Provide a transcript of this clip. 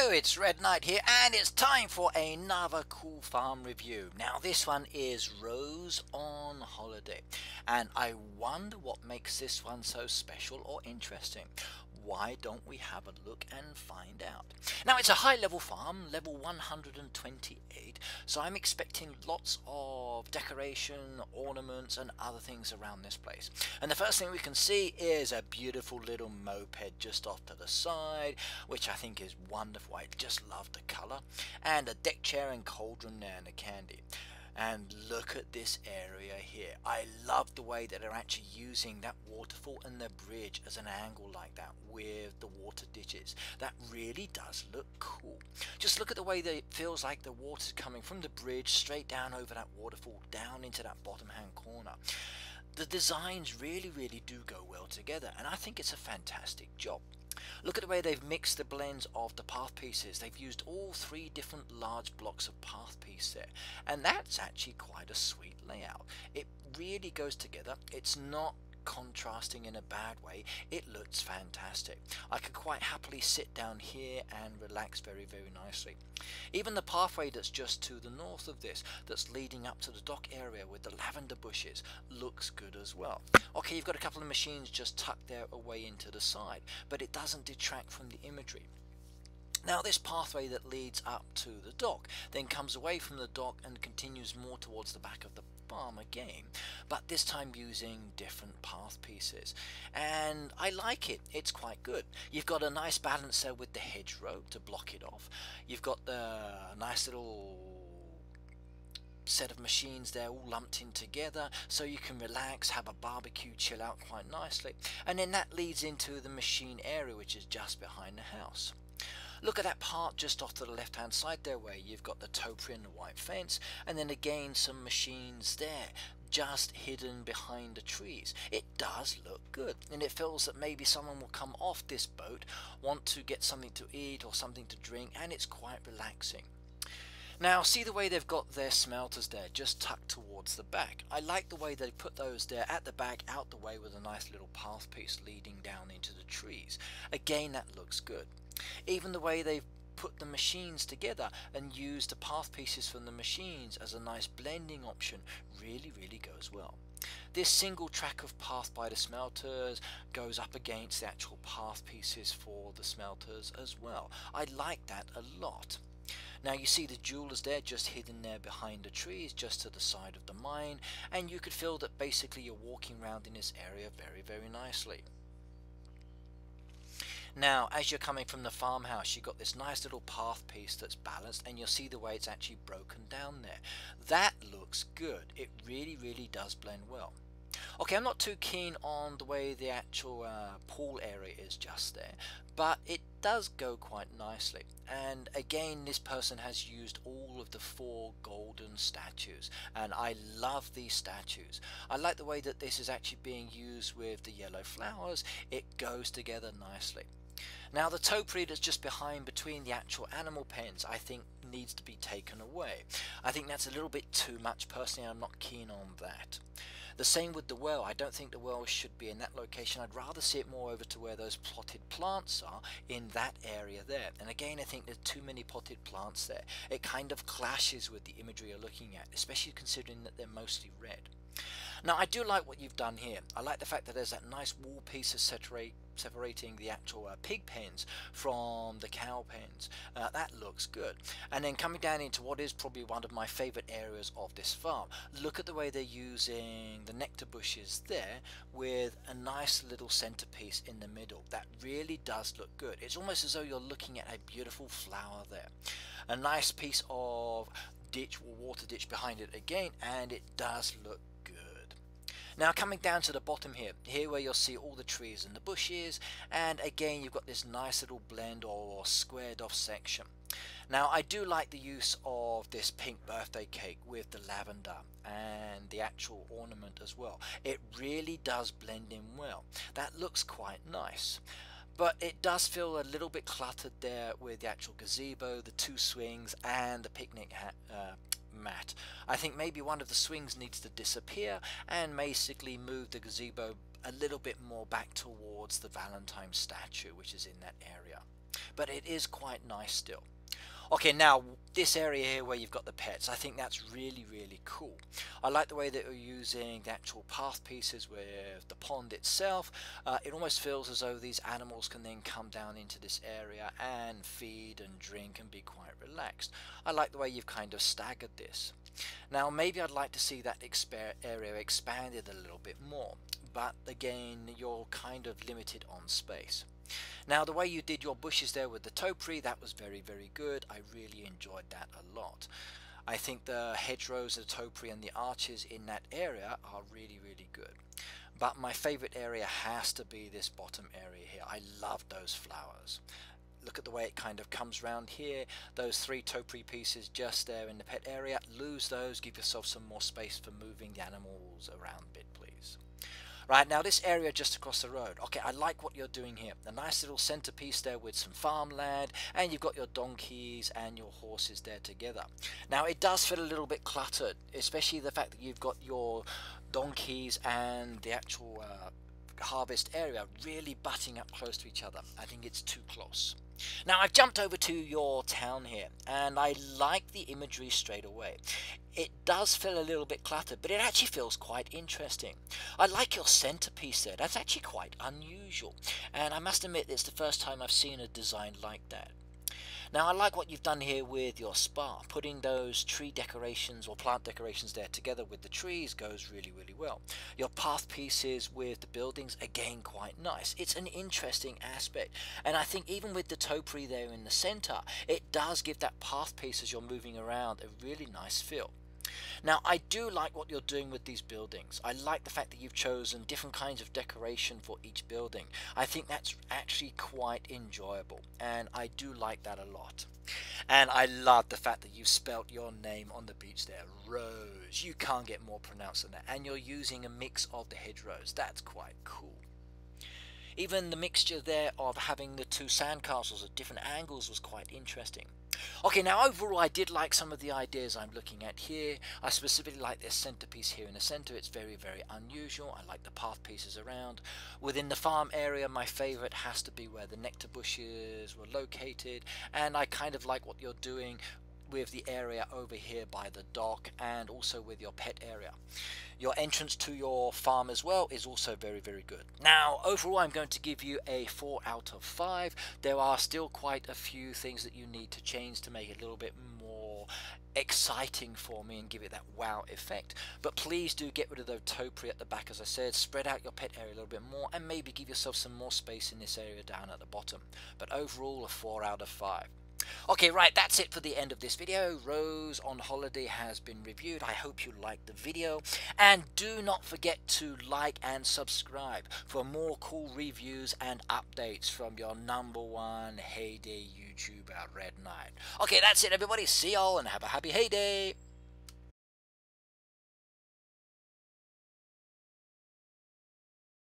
Hello, it's Red Knight here, and it's time for another cool farm review. Now this one is Rose on Holiday, and I wonder what makes this one so special or interesting. Why don't we have a look and find out? Now it's a high level farm, level 128, so I'm expecting lots of decoration, ornaments and other things around this place. And the first thing we can see is a beautiful little moped just off to the side, which I think is wonderful. I just love the colour. And a deck chair and cauldron there and a candy. And look at this area here. I love the way that they're actually using that waterfall and the bridge as an angle like that with the water ditches. That really does look cool. Just look at the way that it feels like the water's coming from the bridge straight down over that waterfall down into that bottom hand corner. The designs really do go well together, and I think it's a fantastic job. Look at the way they've mixed the blends of the path pieces. They've used all three different large blocks of path piece there, and that's actually quite a sweet layout. It really goes together. It's not contrasting in a bad way. It looks fantastic. I could quite happily sit down here and relax very nicely. Even the pathway that's just to the north of this, that's leading up to the dock area with the lavender bushes, looks good as well. Okay, you've got a couple of machines just tucked there away into the side, but it doesn't detract from the imagery. Now this pathway that leads up to the dock then comes away from the dock and continues more towards the back of the farm again, but this time using different path pieces, and I like it. It's quite good. You've got a nice balance there with the hedgerow to block it off. You've got the nice little set of machines there all lumped in together so you can relax, have a barbecue, chill out quite nicely, and then that leads into the machine area which is just behind the house. Look at that part just off to the left hand side there where you've got the topiary and the white fence, and then again some machines there just hidden behind the trees. It does look good, and it feels that maybe someone will come off this boat, want to get something to eat or something to drink, and it's quite relaxing. Now see the way they've got their smelters there just tucked towards the back. I like the way they put those there at the back, out the way, with a nice little path piece leading down into the trees. Again, that looks good. Even the way they've put the machines together and used the path pieces from the machines as a nice blending option really goes well. This single track of path by the smelters goes up against the actual path pieces for the smelters as well. I like that a lot. Now you see the jewelers there just hidden there behind the trees just to the side of the mine, and you could feel that basically you're walking around in this area very nicely. Now as you're coming from the farmhouse, you've got this nice little path piece that's balanced, and you'll see the way it's actually broken down there. That looks good. It really does blend well. Okay, I'm not too keen on the way the actual pool area is just there, but it does go quite nicely. And again, this person has used all of the 4 golden statues, and I love these statues. I like the way that this is actually being used with the yellow flowers. It goes together nicely. Now the topiary that's just behind between the actual animal pens, I think needs to be taken away. I think that's a little bit too much. Personally, I'm not keen on that. The same with the well. I don't think the well should be in that location. I'd rather see it more over to where those potted plants are, in that area there. And again, I think there's too many potted plants there. It kind of clashes with the imagery you're looking at, especially considering that they're mostly red. Now I do like what you've done here. I like the fact that there's that nice wall piece of separating the actual pig pens from the cow pens. That looks good. And then coming down into what is probably one of my favorite areas of this farm, look at the way they're using the nectar bushes there with a nice little centerpiece in the middle. That really does look good. It's almost as though you're looking at a beautiful flower there. A nice piece of ditch or water ditch behind it again, and it does look good. Now coming down to the bottom here where you'll see all the trees and the bushes, and again you've got this nice little blend or squared off section. Now I do like the use of this pink birthday cake with the lavender and the actual ornament as well. It really does blend in well. That looks quite nice. But it does feel a little bit cluttered there with the actual gazebo, the 2 swings and the picnic mat. I think maybe one of the swings needs to disappear and basically move the gazebo a little bit more back towards the Valentine statue which is in that area. but it is quite nice still. Okay, now this area here where you've got the pets, I think that's really, really cool. I like the way that you're using the actual path pieces with the pond itself. It almost feels as though these animals can then come down into this area and feed and drink and be quite relaxed. I like the way you've kind of staggered this. Now maybe I'd like to see that area expanded a little bit more, but again you're kind of limited on space. Now the way you did your bushes there with the topiary, that was very, very good. I really enjoyed that a lot. I think the hedgerows, the topiary and the arches in that area are really, really good. But my favorite area has to be this bottom area here. I love those flowers. Look at the way it kind of comes round here. Those 3 topiary pieces just there in the pet area. Lose those, give yourself some more space for moving the animals around a bit, please. Right, now this area just across the road. Okay, I like what you're doing here. A nice little centerpiece there with some farmland, and you've got your donkeys and your horses there together. Now it does feel a little bit cluttered, especially the fact that you've got your donkeys and the actual harvest area really butting up close to each other. I think it's too close. Now I've jumped over to your town here, and I like the imagery straight away. It does feel a little bit cluttered, but it actually feels quite interesting. I like your centerpiece there. That's actually quite unusual, and I must admit it's the first time I've seen a design like that. Now I like what you've done here with your spa. Putting those tree decorations or plant decorations there together with the trees goes really, really well. Your path pieces with the buildings, again, quite nice. It's an interesting aspect, and I think even with the topiary there in the center, it does give that path piece as you're moving around a really nice feel. Now I do like what you're doing with these buildings. I like the fact that you've chosen different kinds of decoration for each building. I think that's actually quite enjoyable, and I do like that a lot. And I love the fact that you've spelt your name on the beach there, Rose. You can't get more pronounced than that, and you're using a mix of the hedgerows. That's quite cool. Even the mixture there of having the 2 sandcastles at different angles was quite interesting. Okay, now overall I did like some of the ideas I'm looking at here. I specifically like this centerpiece here in the center. It's very, very unusual. I like the path pieces around. Within the farm area, my favorite has to be where the nectar bushes were located, and I kind of like what you're doing with the area over here by the dock, and also with your pet area. Your entrance to your farm as well is also very, very good. Now overall I'm going to give you a 4 out of 5. There are still quite a few things that you need to change to make it a little bit more exciting for me and give it that wow effect, but please do get rid of the topiary at the back. As I said, spread out your pet area a little bit more, and maybe give yourself some more space in this area down at the bottom. But overall a 4 out of 5. Okay, right, that's it for the end of this video. Rose on Holiday has been reviewed. I hope you liked the video, and do not forget to like and subscribe for more cool reviews and updates from your #1 heyday YouTuber, Red Knight. Okay, that's it everybody. See y'all and have a happy heyday.